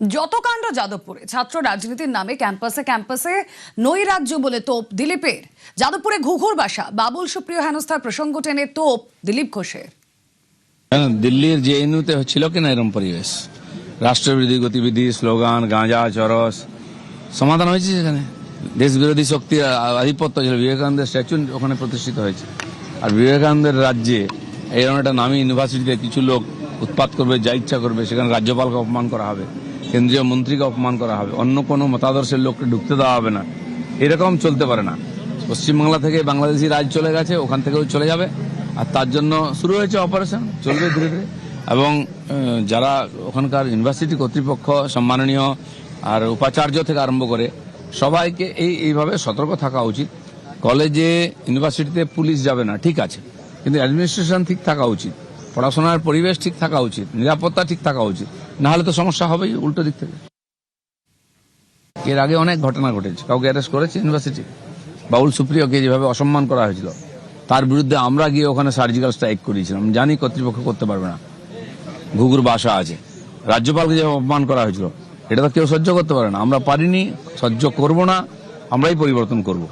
যত কাণ্ড যাদবপুরে ছাত্র রাজনীতির নামে ক্যাম্পাসে ক্যাম্পাসে নৈরাজ্য বলে তোপ দিলীপের। যাদবপুরে ঘুঘুর বাসা বাবুল সুপ্রিয় হেনস্থার প্রসঙ্গ টেনে তোপ দিলীপ ঘোষের। দিল্লির জেএনইউতে হচ্ছিল কিনা এরকম পরিবেশ, রাষ্ট্রবিরোধী গতিবিধি, স্লোগান, গাঁজা, চরস, সমাধান হয়েছে সেখানে। দেশ বিরোধী শক্তির আধিপত্য ছিল, বিবেকানন্দের স্ট্যাচু ওখানে প্রতিষ্ঠিত হয়েছে। আর বিবেকানন্দের রাজ্যে এইরকম একটা নামী ইউনিভার্সিটিতে কিছু লোক উৎপাত করবে, যা ইচ্ছা করবে, সেখানে রাজ্যপালকে অপমান করা হবে, কেন্দ্রীয় মন্ত্রীকে অপমান করা হবে, অন্য কোনো মতাদর্শের লোককে ঢুকতে দেওয়া হবে না। এরকম চলতে পারে না। পশ্চিমবাংলা থেকে বাংলাদেশি রাজ চলে গেছে, ওখান থেকেও চলে যাবে। আর তার জন্য শুরু হয়েছে অপারেশন, চলবে ধীরে ধীরে। এবং যারা ওখানকার ইউনিভার্সিটি কর্তৃপক্ষ, সম্মাননীয় আর উপাচার্য থেকে আরম্ভ করে সবাইকে এইভাবে সতর্ক থাকা উচিত। কলেজে, ইউনিভার্সিটিতে পুলিশ যাবে না, ঠিক আছে, কিন্তু অ্যাডমিনিস্ট্রেশন ঠিক থাকা উচিত, পড়াশোনার পরিবেশ ঠিক থাকা উচিত, নিরাপত্তা ঠিক থাকা উচিত, না হলে তো সমস্যা হবেই উল্টো দিক থেকে। এর আগে অনেক ঘটনা ঘটেছে, কাউকে অ্যারেস্ট করেছে ইউনিভার্সিটি। বাবুল সুপ্রিয়কে যেভাবে অসম্মান করা হয়েছিল, তার বিরুদ্ধে আমরা গিয়ে ওখানে সার্জিক্যাল স্ট্রাইক করিয়েছিলাম। জানি কর্তৃপক্ষ করতে পারবে না, ঘুঘুর বাসা আছে। রাজ্যপালকে যেভাবে অপমান করা হয়েছিল, এটা তো কেউ সহ্য করতে পারে না। আমরা পারিনি, সহ্য করব না, আমরাই পরিবর্তন করব।